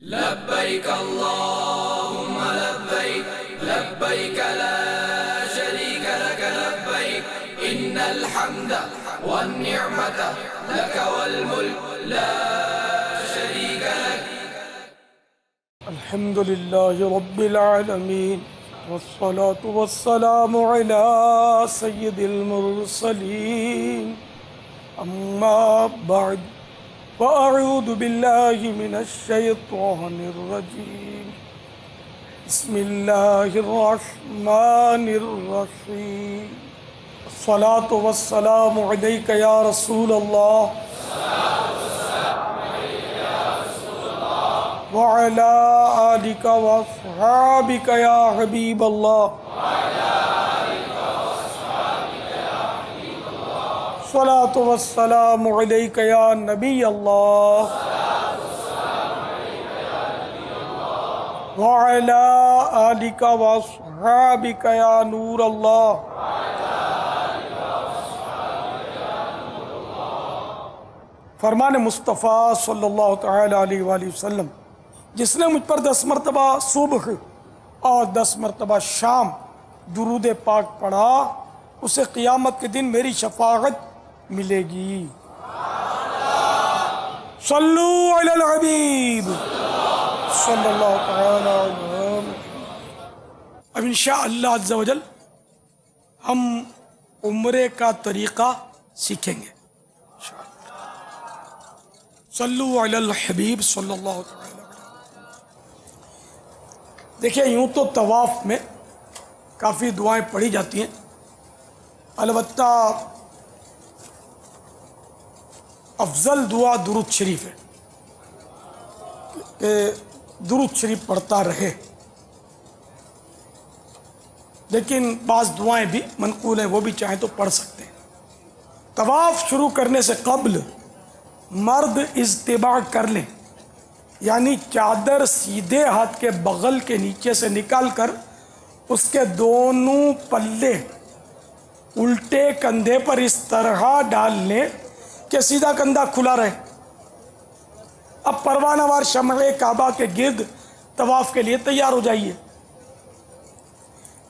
لبيك اللهم لبيك لبيك لا شريك لك لبيك إن الحمد والنعمة لك والملك لا شريك لك. الحمد لله رب العالمين والصلاة والسلام على سيد المرسلين أما بعد فأعوذ بالله من الشيطان الرجيم بسم الله الرحمن الرحيم الصلاة والسلام عليك يا رسول الله وعلى آلك وأصحابك يا حبيب الله الصلاة والسلام عليك يا نبي الله وعلى آلك وأصحابك يا نور الله. فرمان مصطفیٰ صلی اللہ تعالیٰ علیہ وآلہ وسلم، جس نے مجھ پر 10 مرتبہ صبح اور 10 مرتبہ شام درود پاک پڑھا، اسے قیامت کے دن میری شفاعت ملے گی. صلو علی الحبیب صلی اللہ تعالی علیہ وسلم. اب انشاءاللہ عز و جل ہم عمرے کا طریقہ سیکھیں گے. صلو علی الحبیب صلی اللہ تعالی علیہ وسلم. دیکھیں، یوں تو طواف میں کافی دعائیں پڑھی جاتی ہیں، البتہ افضل دعا درود شریف ہے کہ درود شریف پڑھتا رہے، لیکن بعض دعائیں بھی منقول ہیں، وہ بھی چاہیں تو پڑھ سکتے ہیں. طواف شروع کرنے سے قبل مرد اضطباع کر لیں، یعنی چادر سیدھے ہاتھ کے بغل کے نیچے سے نکال کر اس کے دونوں پلے الٹے کندھے پر اس طرح ڈال لیں کہ سیدھا کندھا کھلا رہے. اب پروانہ وار شمع کعبہ کے گرد طواف کے لیے تیار ہو جائیے.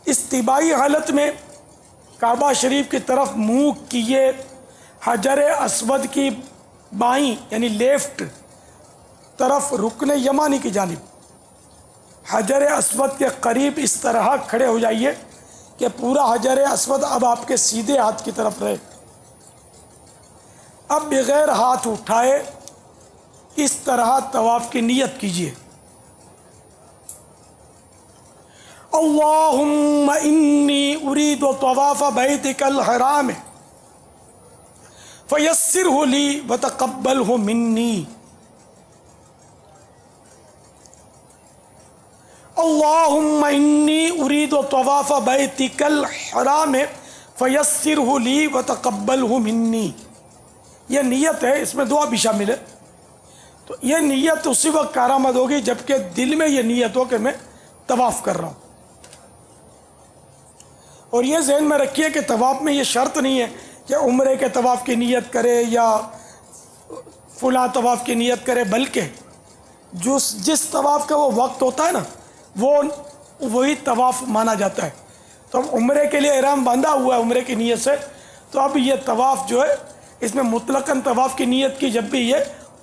استبائی حالت میں کعبہ شریف کی طرف منہ کیے، حجر اسود کی بائیں یعنی لیفٹ طرف رکن یمانی کی جانب حجر اسود کے قریب اس طرح کھڑے ہو جائیے کہ پورا حجر اسود اب آپ کے سیدھے ہاتھ کی طرف رہے. اب بغیر ہاتھ اٹھائے اس طرح طواف کی نیت کیجیے. اللہم انی ارید طواف بیتک الحرام فیسرہ لی وتقبلہ منی. اللہم انی ارید طواف بیتک الحرام فیسرہ لی وتقبلہ منی. یہ نیت ہے، اس میں دعا بھی شامل ہے. تو یہ نیت اسی وقت کارآمد ہوگی جبکہ دل میں یہ نیت ہو کہ میں طواف کر رہا ہوں. اور یہ ذہن میں رکھیے کہ طواف میں یہ شرط نہیں ہے کہ عمرے کے طواف کی نیت کرے یا فلاں طواف کی نیت کرے، بلکہ جس طواف کا وہ وقت ہوتا ہے نا، وہی طواف مانا جاتا ہے. تو اب عمرے کے لیے احرام باندھا ہوا ہے عمرے کی نیت سے، تو اب یہ طواف جو ہے اس میں مطلقاً طواف کی نیت کی، جب بھی یہ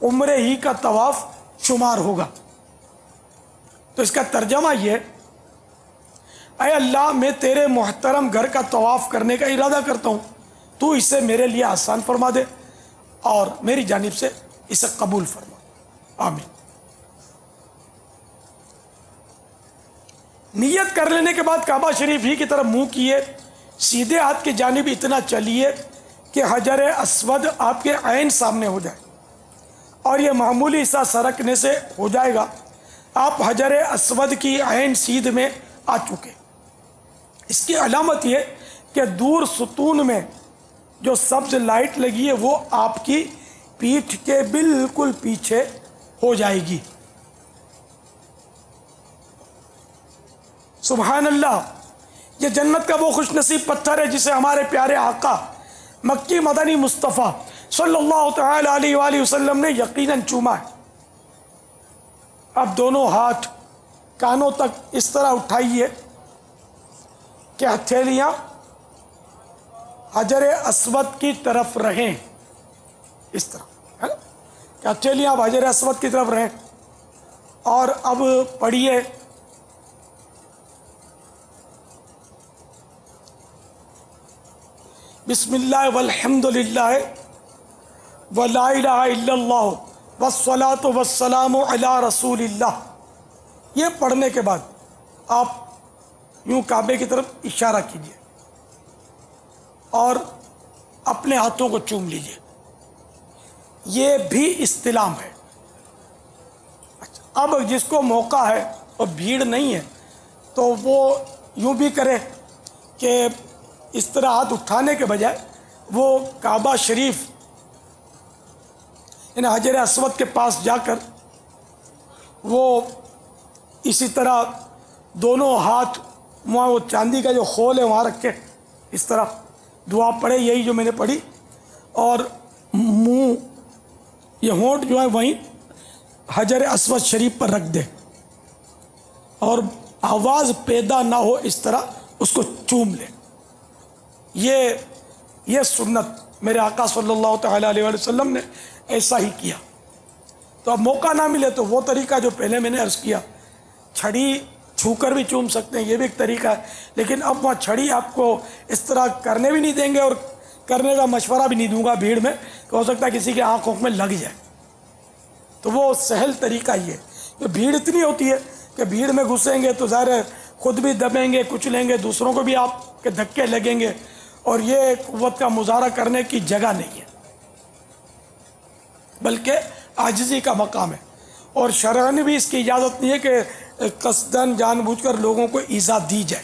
عمرے ہی کا طواف شمار ہوگا. تو اس کا ترجمہ یہ ہے، اے اللہ، میں تیرے محترم گھر کا طواف کرنے کا ارادہ کرتا ہوں، تو اسے میرے لیے آسان فرما دے اور میری جانب سے اسے قبول فرما. آمین. نیت کر لینے کے بعد کعبہ شریف ہی کی طرف منہ کیے، سیدھے ہاتھ کی جانب اتنا چلیے کہ حجر اسود آپ کے عین سامنے ہو جائے، اور یہ معمولی سا سرکنے سے ہو جائے گا. آپ حجر اسود کی عین سیدھ میں آ چکے. اس کی علامت یہ کہ دور ستون میں جو سبز لائٹ لگی ہے وہ آپ کی پیٹھ کے بالکل پیچھے ہو جائے گی. سبحان اللہ، یہ جنت کا وہ خوش نصیب پتھر ہے جسے ہمارے پیارے آقا مکی مدنی مصطفیٰ صلی اللہ تعالی علیہ وآلہ وسلم نے یقیناً چوما ہے. اب دونوں ہاتھ کانوں تک اس طرح اٹھائیے کہ ہتھیلیاں حجر اسود کی طرف رہیں، اس طرح ہے نا، کہ ہتھیلیاں اب حجر اسود کی طرف رہیں. اور اب پڑھیے بسم اللہ والحمد للہ ولا الہ الا اللہ والصلاۃ والسلام علی رسول اللہ. یہ پڑھنے کے بعد آپ یوں کعبے کی طرف اشارہ کیجیے اور اپنے ہاتھوں کو چوم لیجیے. یہ بھی استلام ہے. اب جس کو موقع ہے اور بھیڑ نہیں ہے تو وہ یوں بھی کرے کہ اس طرح ہاتھ اٹھانے کے بجائے وہ کعبہ شریف یعنی حجر اسود کے پاس جا کر وہ اسی طرح دونوں ہاتھ وہاں وہ چاندی کا جو خول ہے وہاں رکھے، اس طرح دعا پڑھے، یہی جو میں نے پڑھی، اور منہ یہ ہونٹ جو ہے وہیں حجر اسود شریف پر رکھ دے اور آواز پیدا نہ ہو اس طرح اس کو چوم لے. یہ سنت میرے آقا صلی اللہ تعالیٰ علیہ وسلم نے ایسا ہی کیا. تو اب موقع نہ ملے تو وہ طریقہ جو پہلے میں نے عرض کیا، چھڑی چھو کر بھی چوم سکتے ہیں، یہ بھی ایک طریقہ ہے. لیکن اب وہاں چھڑی آپ کو اس طرح کرنے بھی نہیں دیں گے اور کرنے کا مشورہ بھی نہیں دوں گا بھیڑ میں، کہ ہو سکتا ہے کسی کے آنکھوں میں لگ جائے. تو وہ سہل طریقہ ہی ہے. تو بھیڑ اتنی ہوتی ہے کہ بھیڑ میں گھسیں گے تو ظاہر ہے خود بھی دبیں گے، کچلیں گے، دوسروں کو بھی آپ کے دھکے لگیں گے، اور یہ قوت کا مظاہرہ کرنے کی جگہ نہیں ہے، بلکہ عاجزی کا مقام ہے. اور شرعاً بھی اس کی اجازت نہیں ہے کہ قصداً جان بوجھ کر لوگوں کو ایذا دی جائے.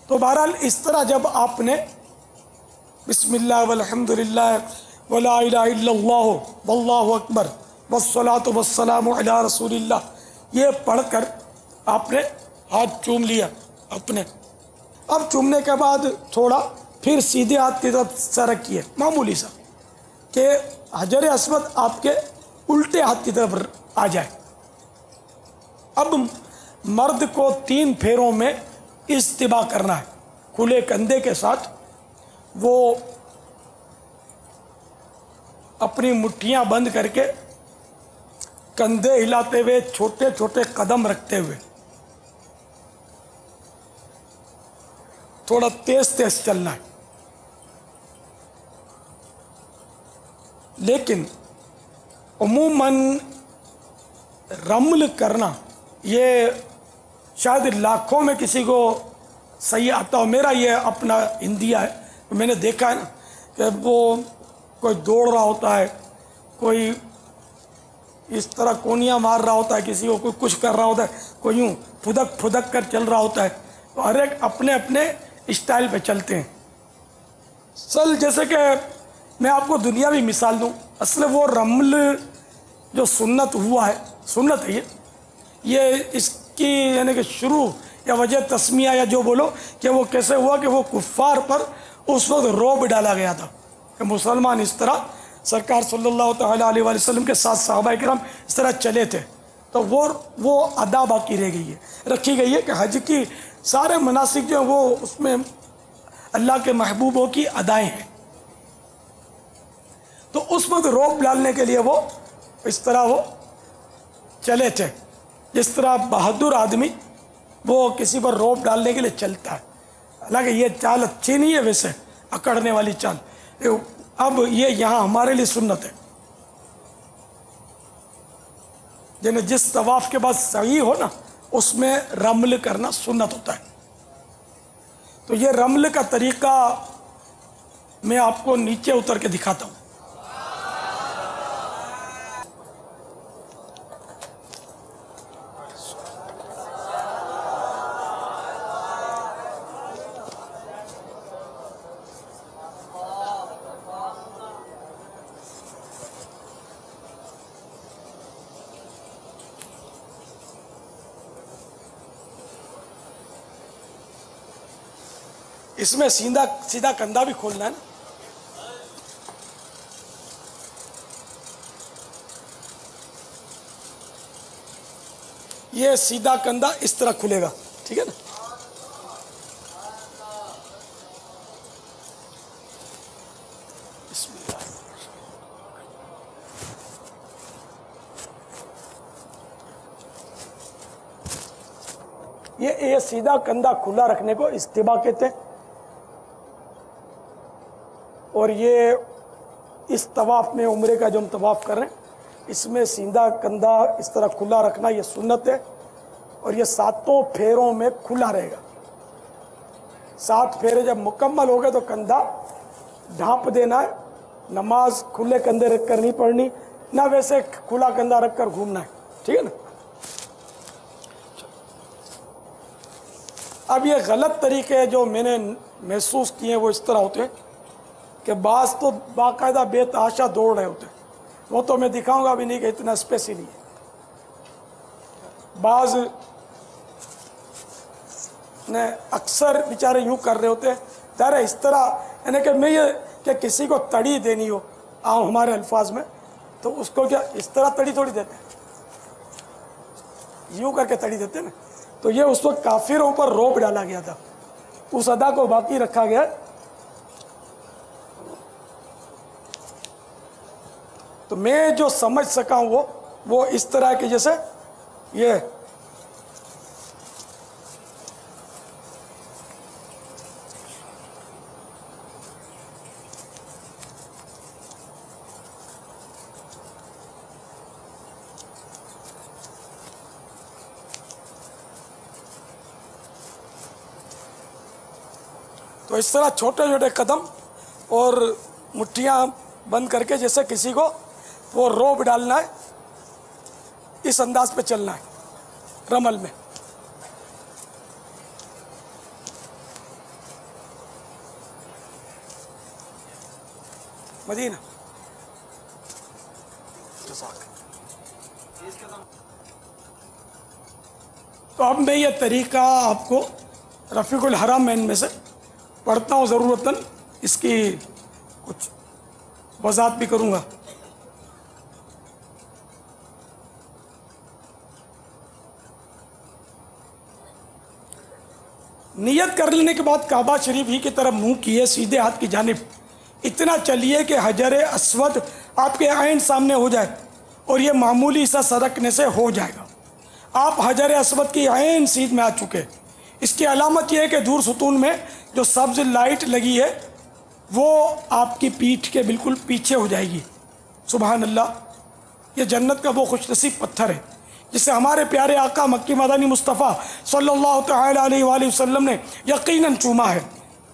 تو بہرحال اس طرح جب آپ نے بسم اللہ والحمد للہ ولا الہ الا اللہ واللہ اکبر والصلاۃ والسلام علی رسول اللہ یہ پڑھ کر آپ نے ہاتھ چوم لیا اپنے. اب چومنے کے بعد تھوڑا پھر سیدھے ہاتھ کی طرف سر رکھیے، معمولی سا، کہ حجر اسود آپ کے الٹے ہاتھ کی طرف آ جائے. اب مرد کو 3 پھیروں میں اجتباء کرنا ہے، کھلے کندھے کے ساتھ وہ اپنی مٹھیاں بند کر کے کندھے ہلاتے ہوئے چھوٹے چھوٹے قدم رکھتے ہوئے تھوڑا تیز تیز چلنا ہے. لیکن عموماً رمل کرنا یہ شاید لاکھوں میں کسی کو صحیح آتا ہو. میرا یہ اپنا ہندیہ ہے، میں نے دیکھا ہے نا کہ وہ کوئی دوڑ رہا ہوتا ہے، کوئی اس طرح کونیاں مار رہا ہوتا ہے، کسی کو کوئی کچھ کر رہا ہوتا ہے، کوئی یوں پھدک پھدک کر چل رہا ہوتا ہے. تو ہر ایک اپنے اپنے اسٹائل پہ چلتے ہیں. جیسے کہ میں آپ کو دنیاوی مثال دوں، اصل وہ رمل جو سنت ہوا ہے، سنت ہے یہ اس کی یعنی کہ شروع یا وجہ تسمیہ یا جو بولو کہ وہ کیسے ہوا کہ وہ کفار پر اس وقت رعب ڈالا گیا تھا کہ مسلمان اس طرح سرکار صلی اللہ تعالیٰ علیہ وآلہ وسلم کے ساتھ صحابہ کرام اس طرح چلے تھے. تو وہ ادا باقی رہ گئی ہے، رکھی گئی ہے کہ حج کی سارے مناسک جو ہیں وہ اس میں اللہ کے محبوبوں کی ادائیں ہیں. تو اس وقت رعب ڈالنے کے لیے وہ اس طرح وہ چلے تھے، جس طرح بہادر آدمی وہ کسی پر رعب ڈالنے کے لیے چلتا ہے. حالانکہ یہ چال اچھی نہیں ہے ویسے، اکڑنے والی چال. اب یہ یہاں ہمارے لیے سنت ہے، یعنی جس طواف کے بعد سعی ہو نا اس میں رمل کرنا سنت ہوتا ہے. تو یہ رمل کا طریقہ میں آپ کو نیچے اتر کے دکھاتا ہوں. اس میں سیدھا کندھا بھی کھولنا ہے نا. یہ سیدھا کندھا اس طرح کھلے گا، ٹھیک ہے نا. بسم اللہ. یہ سیدھا کندھا کھلا رکھنے کو استباء کہتے ہیں. اور یہ اس طواف میں، عمرے کا جو ہم طواف کر رہے ہیں، اس میں سیدھا کندھا اس طرح کھلا رکھنا یہ سنت ہے. اور یہ 7 پھیروں میں کھلا رہے گا. 7 پھیرے جب مکمل ہو گئے تو کندھا ڈھانپ دینا ہے. نماز کھلے کندھے رکھ کر نہیں پڑھنی، نہ ویسے کھلا کندھا رکھ کر گھومنا ہے، ٹھیک ہے نا. اب یہ غلط طریقے جو میں نے محسوس کیے ہیں وہ اس طرح ہوتے ہیں کہ بعض تو باقاعدہ بے تحاشا دوڑ رہے ہوتے ہیں. وہ تو میں دکھاؤں گا بھی نہیں کہ اتنا اسپیس ہی نہیں ہے. بعض نے اکثر بیچارے یوں کر رہے ہوتے ہیں، ظاہر ہے اس طرح، یعنی کہ میں یہ کہ کسی کو تڑی دینی ہو عام ہمارے الفاظ میں، تو اس کو کیا اس طرح تڑی تھوڑی دیتے ہیں، یوں کر کے تڑی دیتے ہیں نا. تو یہ اس وقت کافروں پر روب ڈالا گیا تھا، اس ادا کو باقی رکھا گیا. تو میں جو سمجھ سکا ہوں وہ اس طرح کہ جیسے یہ تو اس طرح چھوٹے چھوٹے قدم اور مٹھیاں بند کر کے جیسے کسی کو وہ روب ڈالنا ہے، اس انداز پہ چلنا ہے رمل میں. مدینہ تو اب میں یہ طریقہ آپ کو رفیق الحرام میں سے پڑھتا ہوں، ضرورتاً اس کی کچھ وضاحت بھی کروں گا. نیت کر لینے کے بعد کعبہ شریف ہی کی طرف منہ کیے، سیدھے ہاتھ کی جانب اتنا چلیے کہ حجر اسود آپ کے عین سامنے ہو جائے، اور یہ معمولی سا سرکنے سے ہو جائے گا. آپ حجر اسود کی عین سیدھ میں آ چکے. اس کی علامت یہ ہے کہ دور ستون میں جو سبز لائٹ لگی ہے وہ آپ کی پیٹھ کے بالکل پیچھے ہو جائے گی. سبحان اللہ، یہ جنت کا وہ خوش نصیب پتھر ہے جسے ہمارے پیارے آقا مکی مدنی مصطفیٰ صلی اللہ تعالی علیہ وآلہ وسلم نے یقیناً چوما ہے.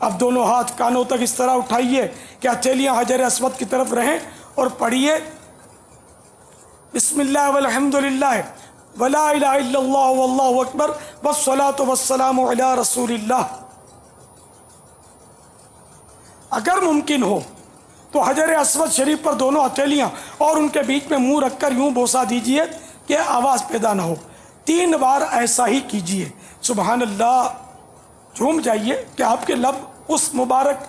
اب دونوں ہاتھ کانوں تک اس طرح اٹھائیے کہ ہتھیلیاں حجر اسود کی طرف رہیں اور پڑھیے بسم اللہ والحمد للہ ولا الہ الا اللہ واللہ اکبر والصلاۃ والسلام علی رسول اللہ. اگر ممکن ہو تو حجر اسود شریف پر دونوں ہتھیلیاں اور ان کے بیچ میں منہ رکھ کر یوں بوسا دیجئے کہ آواز پیدا نہ ہو. 3 بار ایسا ہی کیجئے. سبحان اللہ، جھوم جائیے کہ آپ کے لب اس مبارک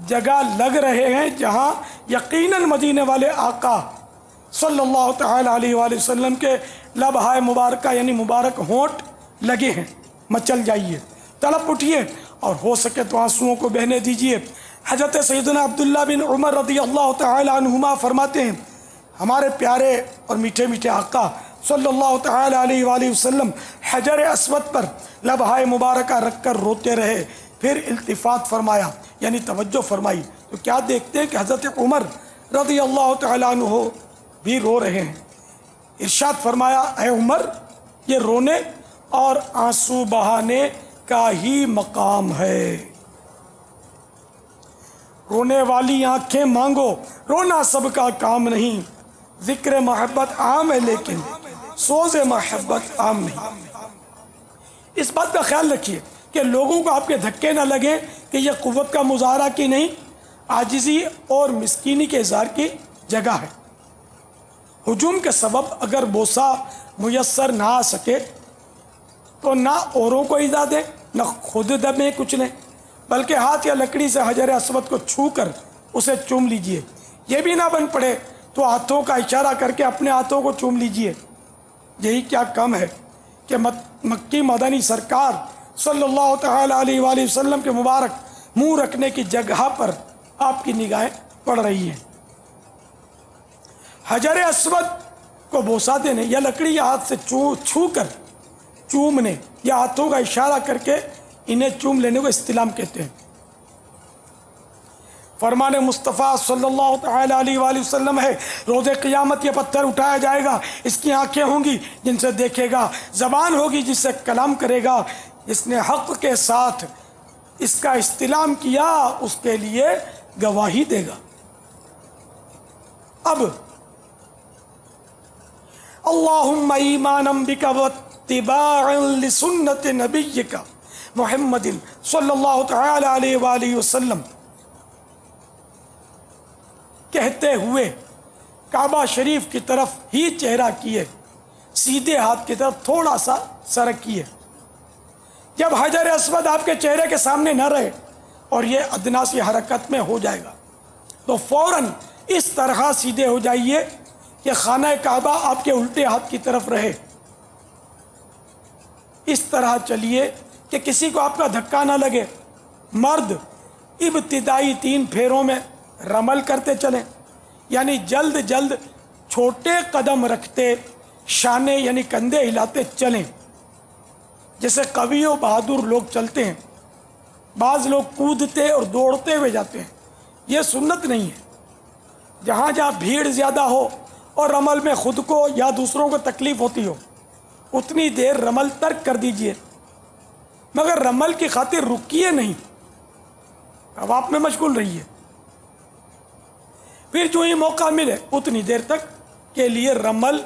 جگہ لگ رہے ہیں جہاں یقیناً مدینے والے آقا صلی اللہ تعالی علیہ وآلہ وسلم کے لب ہائے مبارکہ یعنی مبارک ہونٹ لگے ہیں. مچل جائیے، تڑپ اٹھیے اور ہو سکے تو آنسوؤں کو بہنے دیجئے. حضرت سیدنا عبداللہ بن عمر رضی اللہ تعالی عنہما فرماتے ہیں ہمارے پیارے اور میٹھے میٹھے آقا صلی اللہ تعالی علیہ وآلہ وسلم حجر اسود پر لبہائے مبارکہ رکھ کر روتے رہے. پھر التفات فرمایا یعنی توجہ فرمائی تو کیا دیکھتے ہیں کہ حضرت عمر رضی اللہ تعالی عنہ بھی رو رہے ہیں. ارشاد فرمایا اے عمر، یہ رونے اور آنسو بہانے کا ہی مقام ہے. رونے والی آنکھیں مانگو، رونا سب کا کام نہیں. ذکر محبت عام ہے لیکن سوز محبت عام نہیں. اس بات کا خیال رکھیے کہ لوگوں کو آپ کے دھکے نہ لگیں کہ یہ قوت کا مظاہرہ کی نہیں، عاجزی اور مسکینی کے اظہار کی جگہ ہے. ہجوم کے سبب اگر بوسہ میسر نہ آ سکے تو نہ اوروں کو ایذا دیں نہ خود دمیں کچھ لیں، بلکہ ہاتھ یا لکڑی سے حجر اسود کو چھو کر اسے چوم لیجئے. یہ بھی نہ بن پڑے تو ہاتھوں کا اشارہ کر کے اپنے ہاتھوں کو چوم لیجئے. یہی کیا کم ہے کہ مکی مدنی سرکار صلی اللہ تعالی علیہ وآلہ وسلم کے مبارک منہ رکھنے کی جگہ پر آپ کی نگاہیں پڑ رہی ہیں۔ حجر اسود کو بوسا دینے یا لکڑی یا ہاتھ سے چھو کر چومنے یا ہاتھوں کا اشارہ کر کے انہیں چوم لینے کو استلام کہتے ہیں۔ فرمان مصطفیٰ صلی اللہ تعالی علیہ وآلہ وسلم ہے، روز قیامت یہ پتھر اٹھایا جائے گا، اس کی آنکھیں ہوں گی جن سے دیکھے گا، زبان ہوگی جس سے کلام کرے گا، جس نے حق کے ساتھ اس کا استلام کیا اس کے لیے گواہی دے گا۔ اب اللہم ایمانا بک واتباعا لسنت نبیک محمد صلی اللہ تعالی علیہ وآلہ وسلم کہتے ہوئے کعبہ شریف کی طرف ہی چہرہ کیے، سیدھے ہاتھ کی طرف تھوڑا سا سرک کیے۔ جب حجر اسود آپ کے چہرے کے سامنے نہ رہے اور یہ ادنا سی حرکت میں ہو جائے گا تو فوراً اس طرح سیدھے ہو جائیے کہ خانہ کعبہ آپ کے الٹے ہاتھ کی طرف رہے۔ اس طرح چلیے کہ کسی کو آپ کا دھکا نہ لگے۔ مرد ابتدائی 3 پھیروں میں رمل کرتے چلیں، یعنی جلد جلد چھوٹے قدم رکھتے، شانے یعنی کندھے ہلاتے چلیں، جیسے قوی و بہادر لوگ چلتے ہیں۔ بعض لوگ کودتے اور دوڑتے ہوئے جاتے ہیں، یہ سنت نہیں ہے۔ جہاں جہاں بھیڑ زیادہ ہو اور رمل میں خود کو یا دوسروں کو تکلیف ہوتی ہو اتنی دیر رمل ترک کر دیجئے، مگر رمل کی خاطر رکیے نہیں، اب آپ میں مشغول رہیے۔ پھر جو ہی موقع ملے اتنی دیر تک کے لیے رمل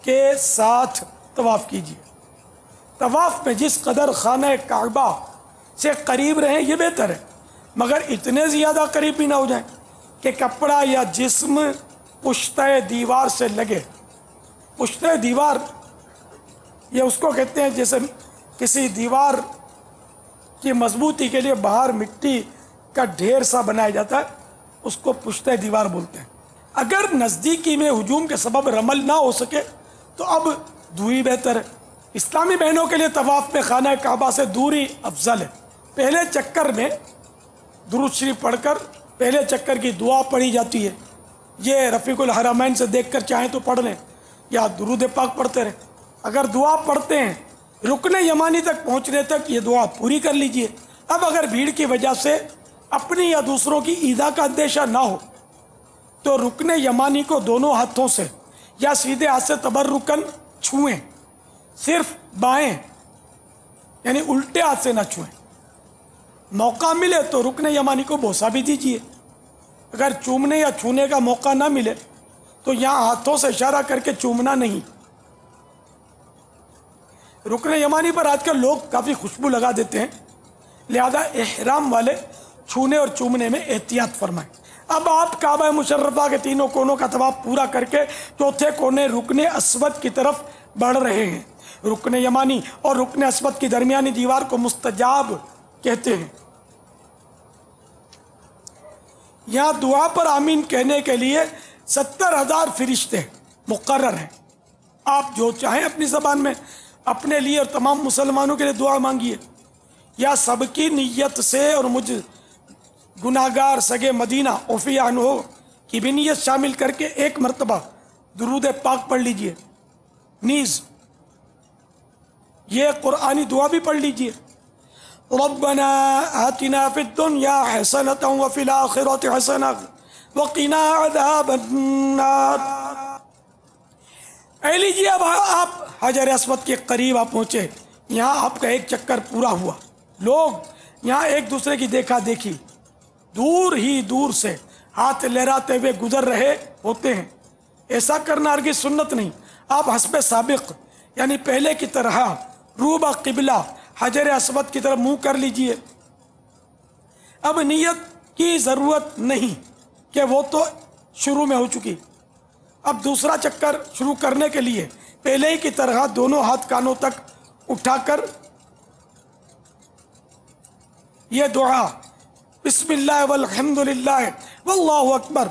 کے ساتھ طواف کیجیے۔ طواف میں جس قدر خانہ کعبہ سے قریب رہیں یہ بہتر ہے، مگر اتنے زیادہ قریب بھی نہ ہو جائیں کہ کپڑا یا جسم پشتہ دیوار سے لگے۔ پشتہ دیوار یہ اس کو کہتے ہیں جیسے کسی دیوار کی مضبوطی کے لیے باہر مٹی کا ڈھیر سا بنایا جاتا ہے، اس کو پشتہ دیوار بولتے ہیں۔ اگر نزدیکی میں ہجوم کے سبب رمل نہ ہو سکے تو اب دوری بہتر ہے۔ اسلامی بہنوں کے لیے طواف میں خانہ کعبہ سے دوری افضل ہے۔ پہلے چکر میں درود شریف پڑھ کر پہلے چکر کی دعا پڑھی جاتی ہے، یہ رفیق الحرمین سے دیکھ کر چاہیں تو پڑھ لیں یا درود پاک پڑھتے رہیں۔ اگر دعا پڑھتے ہیں رکن یمانی تک پہنچنے تک یہ دعا پوری کر لیجئے۔ اب اگر بھیڑ کی وجہ سے اپنی یا دوسروں کی ایذا کا اندیشہ نہ ہو تو رکن یمانی کو دونوں ہاتھوں سے یا سیدھے ہاتھ سے تبرکن چھوئیں، صرف بائیں یعنی الٹے ہاتھ سے نہ چھوئیں۔ موقع ملے تو رکن یمانی کو بوسا بھی دیجیے۔ اگر چومنے یا چھونے کا موقع نہ ملے تو یہاں ہاتھوں سے اشارہ کر کے چومنا نہیں۔ رکن یمانی پر آج کل لوگ کافی خوشبو لگا دیتے ہیں، لہذا احرام والے چھونے اور چومنے میں احتیاط فرمائیں۔ اب آپ کعبہ مشرفہ کے 3 کونوں کا طواف پورا کر کے 4تھے کونے رکن اسود کی طرف بڑھ رہے ہیں۔ رکن یمانی اور رکن اسود کی درمیانی دیوار کو مستجاب کہتے ہیں۔ یہاں دعا پر آمین کہنے کے لیے 70,000 فرشتے مقرر ہیں۔ آپ جو چاہیں اپنی زبان میں اپنے لیے اور تمام مسلمانوں کے لیے دعا مانگیے، یا سب کی نیت سے اور مجھ گناہگار سگے مدینہ عفی عنہ کی بھی نیت شامل کر کے 1 مرتبہ درود پاک پڑھ لیجئے۔ نیز یہ قرآنی دعا بھی پڑھ لیجئے، ربنا آتنا فی الدنیا حسنۃ وفی الآخرۃ حسنۃ وقنا عذاب النار۔ اے لیجئے اب آپ حجر اسود کے قریب آپ پہنچے، یہاں آپ کا 1 چکر پورا ہوا۔ لوگ یہاں ایک دوسرے کی دیکھا دیکھی دور ہی دور سے ہاتھ لہراتے ہوئے گزر رہے ہوتے ہیں۔ ایسا کرنا ہرگز سنت نہیں۔ آپ حسب سابق یعنی پہلے کی طرح روبہ قبلہ حجر اسود کی طرف منہ کر لیجئے۔ اب نیت کی ضرورت نہیں کہ وہ تو شروع میں ہو چکی۔ اب دوسرا چکر شروع کرنے کے لیے پہلے ہی کی طرح دونوں ہاتھ کانوں تک اٹھا کر یہ دعا بسم اللہ والحمد للہ واللہ اکبر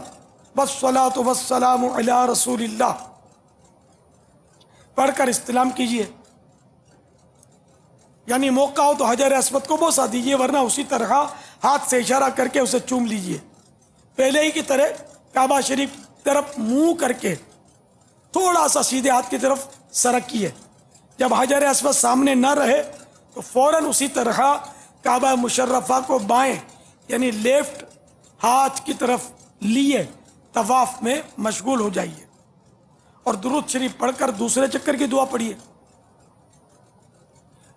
والصلاۃ والسلام علی رسول اللہ پڑھ کر استلام کیجئے۔ یعنی موقع ہو تو حجر اسود کو بوسا دیجیے، ورنہ اسی طرح ہاتھ سے اشارہ کر کے اسے چوم لیجیے، پہلے ہی کی طرح کعبہ شریف کی طرف منہ کر کے تھوڑا سا سیدھے ہاتھ کی طرف سرکیے۔ جب حجر اسود سامنے نہ رہے تو فوراً اسی طرح کعبہ مشرفہ کو بائیں یعنی لیفٹ ہاتھ کی طرف لیے طواف میں مشغول ہو جائیے، اور درود شریف پڑھ کر دوسرے چکر کی دعا پڑھیے۔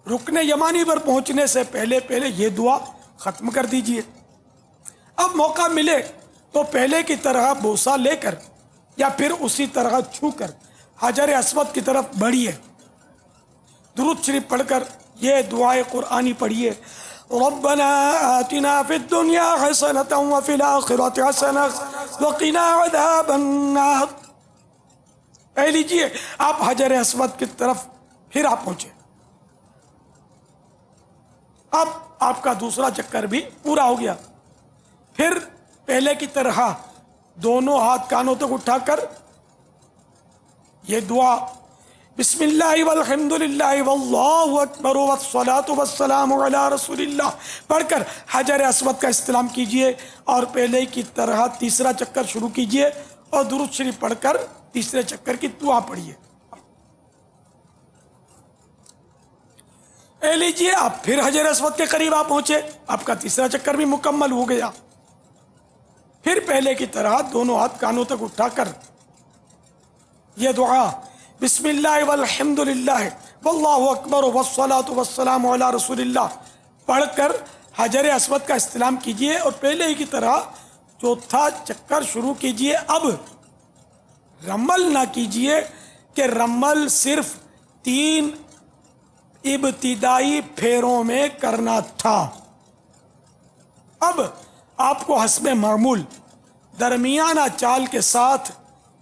رکن یمانی پر پہنچنے سے پہلے یہ دعا ختم کر دیجیے۔ اب موقع ملے تو پہلے کی طرح بوسہ لے کر یا پھر اسی طرح چھو کر حجر اسود کی طرف بڑھیے، درود شریف پڑھ کر یہ دعائے قرآنی پڑھیے، ربنا آتنا فی الدنیا حسنۃ وفی الآخرۃ حسنۃ وقنا عذاب النار۔ کہہ لیجیے، آپ حجر اسود کی طرف پھر آپ پہنچے۔ اب آپ کا دوسرا چکر بھی پورا ہو گیا، پھر پہلے کی طرح دونوں ہاتھ کانوں تک اٹھا کر یہ دعا بسم اللہ والحمد للہ واللہ اکبر والصلاة والسلام علی رسول اللہ پڑھ کر حجر اسود کا استلام کیجئے، اور پہلے کی طرح تیسرا چکر شروع کیجئے اور درود شریف پڑھ کر تیسرے چکر کی دعا پڑھیے۔ اے لیجئے، آپ پھر حجر اسود کے قریب آپ پہنچے، آپ کا تیسرا چکر بھی مکمل ہو گیا۔ پھر پہلے کی طرح دونوں ہاتھ کانوں تک اٹھا کر یہ دعا بسم اللہ والحمد للہ واللہ اکبر والصلاة والسلام علی رسول اللہ پڑھ کر حجر اسود کا استلام کیجئے، اور پہلے ہی کی طرح چوتھا چکر شروع کیجئے۔ اب رمل نہ کیجئے کہ رمل صرف 3 ابتدائی پھیروں میں کرنا تھا، اب آپ کو حسب معمول درمیانہ چال کے ساتھ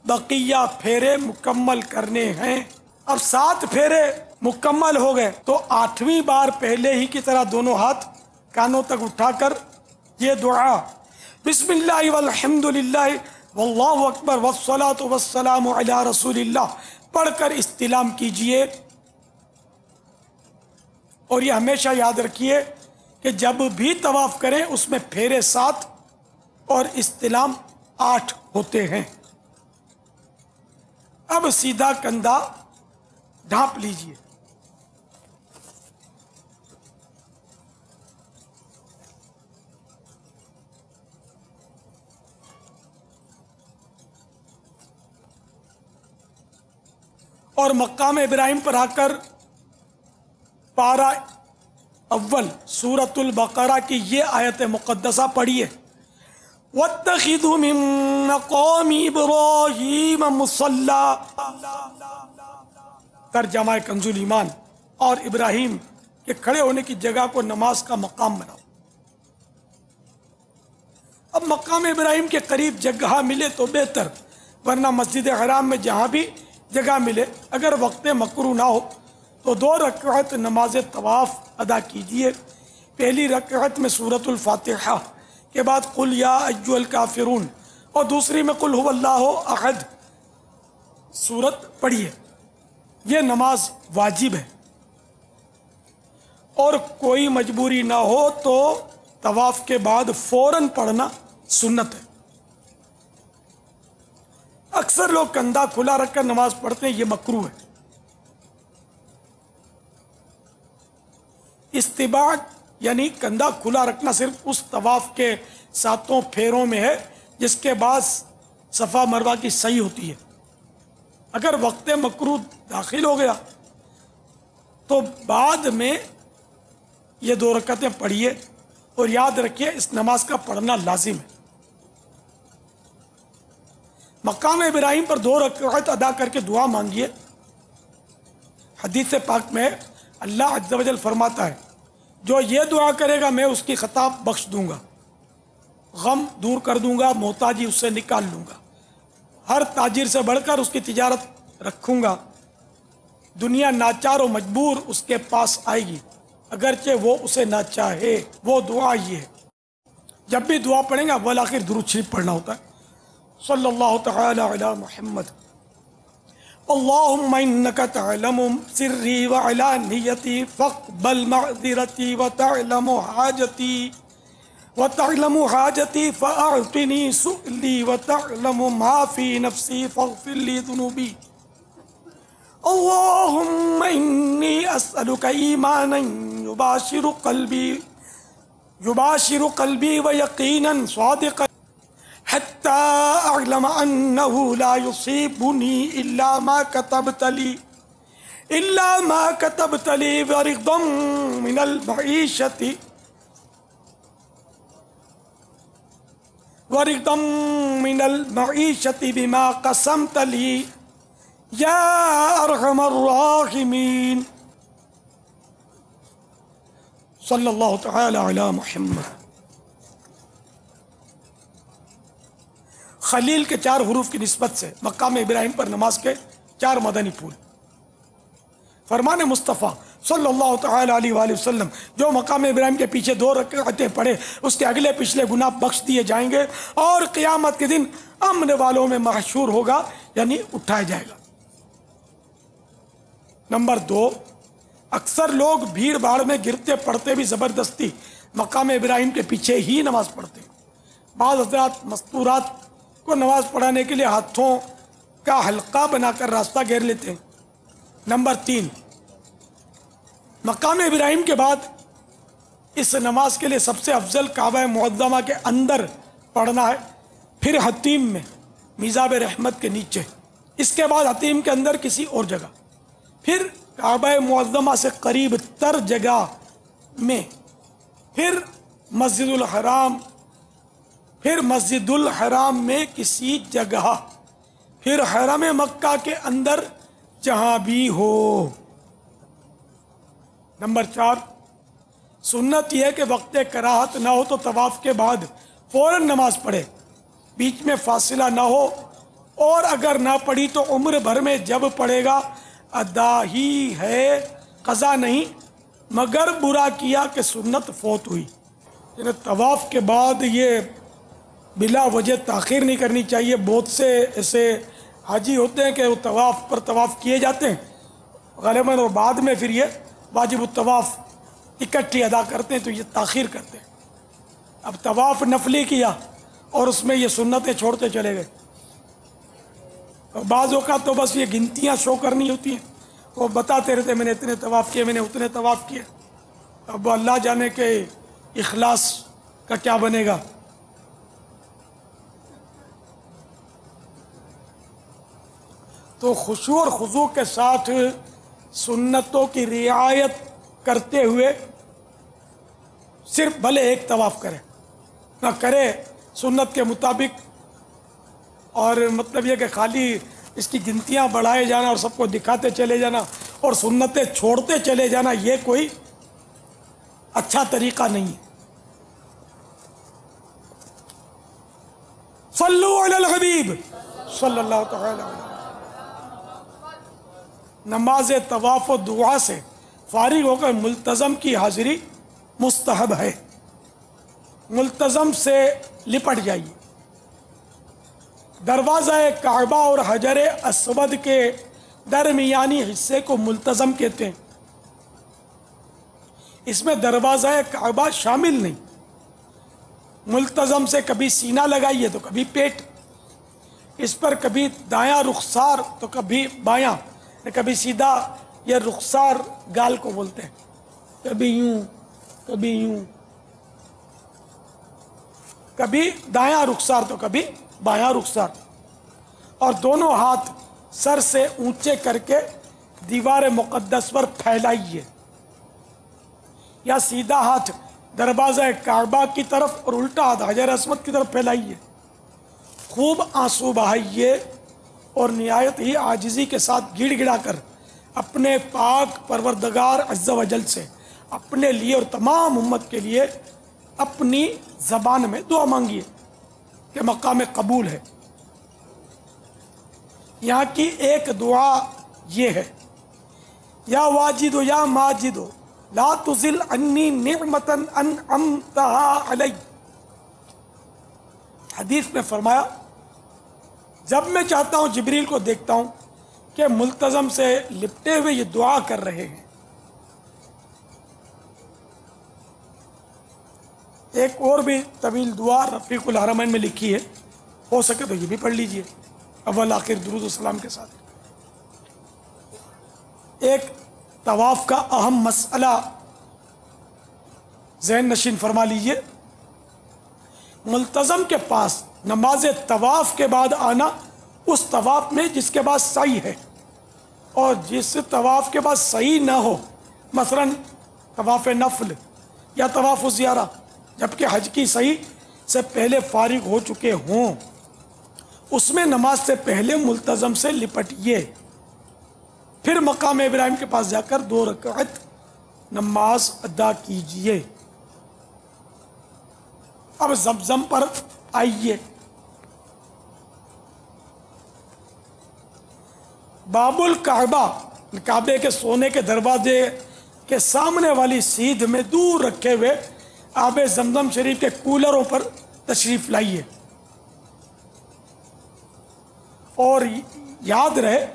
بقیہ پھیرے مکمل کرنے ہیں۔ اب 7 پھیرے مکمل ہو گئے تو 8ویں بار پہلے ہی کی طرح دونوں ہاتھ کانوں تک اٹھا کر یہ دعا بسم اللہ والحمد للہ واللہ اکبر والصلاة والسلام علی رسول اللہ پڑھ کر استلام کیجئے۔ اور یہ ہمیشہ یاد رکھیے کہ جب بھی طواف کریں اس میں پھیرے 7 اور استلام 8 ہوتے ہیں۔ اب سیدھا کندھا ڈھانپ لیجئے، اور مقام ابراہیم پر آ کر پارہ اول سورۃ البقرہ کی یہ آیت مقدسہ پڑھیے وَاتَّخِذُوا مِن مَّقَامِ إِبْرَاهِيمَ مُصَلًّى، ترجمہ کنز ایمان، اور ابراہیم کے کھڑے ہونے کی جگہ کو نماز کا مقام بناؤ۔ اب مقام ابراہیم کے قریب جگہ ملے تو بہتر، ورنہ مسجد حرام میں جہاں بھی جگہ ملے اگر وقت مکروہ نہ ہو تو 2 رکعت نماز طواف ادا کیجئے۔ پہلی رکعت میں سورۃ الفاتحہ کے بعد قل یا ایھا الکافرون اور دوسری میں قل ھو اللہ احد سورت پڑھیے۔ یہ نماز واجب ہے، اور کوئی مجبوری نہ ہو تو طواف کے بعد فوراً پڑھنا سنت ہے۔ اکثر لوگ کندھا کھلا رکھ کر نماز پڑھتے ہیں، یہ مکروہ ہے۔ استباعت یعنی کندھا کھلا رکھنا صرف اس طواف کے 7 پھیروں میں ہے جس کے بعد صفا مروہ کی سعی ہوتی ہے۔ اگر وقت مکروہ داخل ہو گیا تو بعد میں یہ 2 رکعتیں پڑھیے، اور یاد رکھیے اس نماز کا پڑھنا لازم ہے۔ مقام ابراہیم پر 2 رکعت ادا کر کے دعا مانگیے۔ حدیث پاک میں اللہ عز و جل فرماتا ہے جو یہ دعا کرے گا میں اس کی خطا بخش دوں گا، غم دور کر دوں گا، محتاجی اس سے نکال لوں گا، ہر تاجر سے بڑھ کر اس کی تجارت رکھوں گا، دنیا ناچار و مجبور اس کے پاس آئے گی اگرچہ وہ اسے نہ چاہے۔ وہ دعا یہ ہے، جب بھی دعا پڑھیں گا والآخر درود شریف پڑھنا ہوتا ہے۔ صلی اللہ تعالی علی محمد اللہم انک تعلم سری وعلانیتی فاقبل معذرتی وتعلم حاجتی فاعطنی سؤلی وتعلم ما فی نفسی فاغفر لی ذنوبی اللہم انی اسألک ایمانا یباشر قلبی ویقینا صادقا حتی اعلم انه لا یصیبنی الا ما كتبت لی ورغدا من المعیشت بما قسمت لی یا ارحم الراحمین صلی اللہ تعالی علی محمد۔ خلیل کے 4 حروف کی نسبت سے مقام ابراہیم پر نماز کے 4 مدنی پھول۔ فرمان مصطفیٰ صلی اللہ تعالی علیہ وآلہ وسلم، جو مقام ابراہیم کے پیچھے 2 رکعتیں پڑھے اس کے اگلے پچھلے گناہ بخش دیے جائیں گے اور قیامت کے دن امن والوں میں محشور ہوگا، یعنی اٹھایا جائے گا۔ نمبر 2، اکثر لوگ بھیڑ بھاڑ میں گرتے پڑتے بھی زبردستی مقام ابراہیم کے پیچھے ہی نماز پڑھتے ہیں۔ بعض حضرات مستورات کو نماز پڑھانے کے لیے ہاتھوں کا حلقہ بنا کر راستہ گھیر لیتے ہیں۔ نمبر 3، مقام ابراہیم کے بعد اس نماز کے لیے سب سے افضل کعبہ معظمہ کے اندر پڑھنا ہے، پھر حتیم میں میزاب رحمت کے نیچے، اس کے بعد حتیم کے اندر کسی اور جگہ، پھر کعبہ معظمہ سے قریب تر جگہ میں، پھر مسجد الحرام میں کسی جگہ، پھر حرم مکہ کے اندر جہاں بھی ہو۔ نمبر 4، سنت یہ ہے کہ وقت کراہت نہ ہو تو طواف کے بعد فوراً نماز پڑھے، بیچ میں فاصلہ نہ ہو، اور اگر نہ پڑھی تو عمر بھر میں جب پڑھے گا ادا ہی ہے، قضا نہیں، مگر برا کیا کہ سنت فوت ہوئی۔ یعنی طواف کے بعد یہ بلا وجہ تاخیر نہیں کرنی چاہیے۔ بہت سے ایسے حاجی ہوتے ہیں کہ وہ طواف پر طواف کیے جاتے ہیں غالباً، اور بعد میں پھر یہ واجب الطواف اکٹھی ادا کرتے ہیں، تو یہ تاخیر کرتے ہیں۔ اب طواف نفلی کیا اور اس میں یہ سنتیں چھوڑتے چلے گئے، بعض اوقات تو بس یہ گنتیاں شو کرنی ہوتی ہیں، وہ بتاتے رہتے میں نے اتنے طواف کیے، میں نے اتنے طواف کیے۔ اب اللہ جانے کہ اخلاص کا کیا بنے گا۔ تو خشوع اور خضوع کے ساتھ سنتوں کی رعایت کرتے ہوئے صرف بھلے ایک طواف کرے، نہ کرے سنت کے مطابق، اور مطلب یہ کہ خالی اس کی گنتیاں بڑھائے جانا اور سب کو دکھاتے چلے جانا اور سنتیں چھوڑتے چلے جانا، یہ کوئی اچھا طریقہ نہیں ہے۔ صلو علی الحبیب صلی اللہ تعالی علیہ وسلم۔ نماز طواف و دعا سے فارغ ہو کر ملتزم کی حاضری مستحب ہے، ملتزم سے لپٹ جائیے۔ دروازہ کعبہ اور حجر اسود کے درمیانی حصے کو ملتزم کہتے ہیں۔ اس میں دروازہ کعبہ شامل نہیں۔ ملتزم سے کبھی سینہ لگائیے تو کبھی پیٹ، اس پر کبھی دایاں رخسار تو کبھی بایاں، کبھی سیدھا، یہ رخسار گال کو بولتے ہیں، کبھی یوں کبھی یوں، کبھی دایاں رخسار تو کبھی بایاں رخسار، اور دونوں ہاتھ سر سے اونچے کر کے دیوار مقدس پر پھیلائیے، یا سیدھا ہاتھ دروازہ کعبہ کی طرف اور الٹا ہاتھ حجر اسود کی طرف پھیلائیے۔ خوب آنسو بہائیے اور نہایت ہی عاجزی کے ساتھ گڑ گڑا کر اپنے پاک پروردگار عز و جل سے اپنے لیے اور تمام امت کے لیے اپنی زبان میں دعا مانگیے کہ مقام قبول ہے۔ یہاں کی ایک دعا یہ ہے، یا واجد یا ماجد لا تزل عنی نعمتا انعمتها علی۔ حدیث میں فرمایا، جب میں چاہتا ہوں جبریل کو دیکھتا ہوں کہ ملتزم سے لپٹے ہوئے یہ دعا کر رہے ہیں۔ ایک اور بھی طویل دعا رفیق الحرمین میں لکھی ہے، ہو سکے تو یہ بھی پڑھ لیجئے اول آخر درود و سلام کے ساتھ۔ ایک طواف کا اہم مسئلہ ذہن نشین فرما لیجئے، ملتزم کے پاس نماز طواف کے بعد آنا اس طواف میں جس کے بعد سعی ہے، اور جس طواف کے بعد سعی نہ ہو، مثلا طواف نفل یا طواف زیارہ، جبکہ حج کی سعی سے پہلے فارغ ہو چکے ہوں، اس میں نماز سے پہلے ملتزم سے لپٹیے، پھر مقام ابراہیم کے پاس جا کر 2 رکعت نماز ادا کیجئے۔ اب زمزم پر آئیے۔ باب الکعبہ، کعبے کے سونے کے دروازے کے سامنے والی سیدھ میں دور رکھے ہوئے آب زمزم شریف کے کولروں پر تشریف لائیے، اور یاد رہے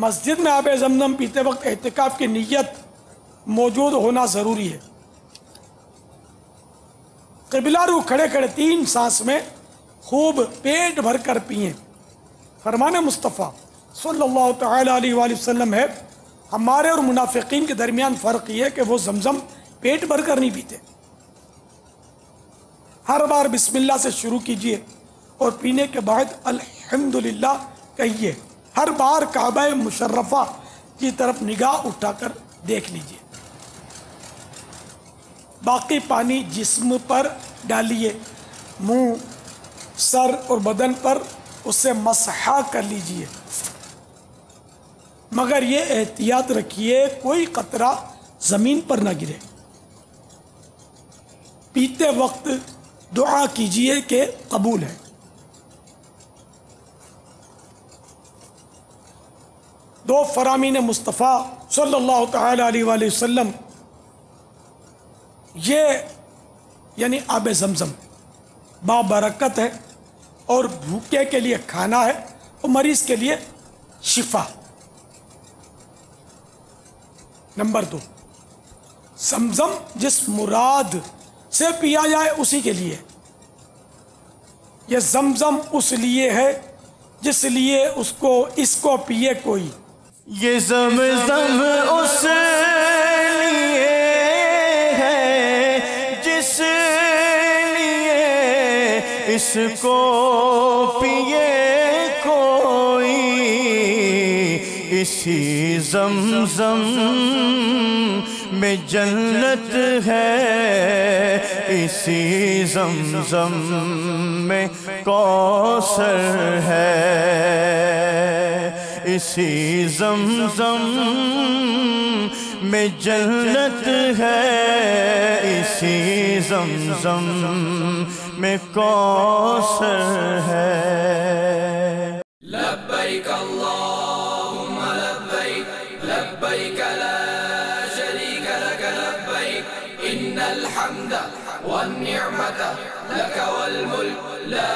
مسجد میں آب زمزم پیتے وقت اعتکاف کی نیت موجود ہونا ضروری ہے۔ قبلہ رو کھڑے کھڑے 3 سانس میں خوب پیٹ بھر کر پئیں۔ فرمان مصطفیٰ صلی اللہ تعالی علیہ وآلہ وسلم ہے، ہمارے اور منافقین کے درمیان فرق یہ ہے کہ وہ زمزم پیٹ بھر کر نہیں پیتے۔ ہر بار بسم اللہ سے شروع کیجئے اور پینے کے بعد الحمدللہ کہیے۔ ہر بار کعبہ مشرفہ کی طرف نگاہ اٹھا کر دیکھ لیجئے۔ باقی پانی جسم پر ڈالیے، منہ، سر اور بدن پر اس سے مسح کر لیجئے، مگر یہ احتیاط رکھیے کوئی قطرہ زمین پر نہ گرے۔ پیتے وقت دعا کیجئے کہ قبول ہے۔ دو فرامین مصطفیٰ صلی اللہ تعالی علیہ وآلہ وسلم، یہ یعنی آب زمزم بابرکت ہے، اور بھوکے کے لیے کھانا ہے اور مریض کے لیے شفا۔ نمبر 2، زمزم جس مراد سے پیا جائے اسی کے لیے، یہ زمزم اس لیے ہے جس لیے اس کو پیے کوئی۔ یہ زمزم اس لیے ہے جس لیے اس کو پیے کوئی، اسی زمزم میں جنت ہے، اسی زمزم میں کوثر ہے، اسی زمزم میں جنت ہے، اسی زمزم میں کوثر ہے۔ لبیک اللہم لبیک، لبیک لا شریک لک لبیک، ان الحمد والنعمت لک والملک لا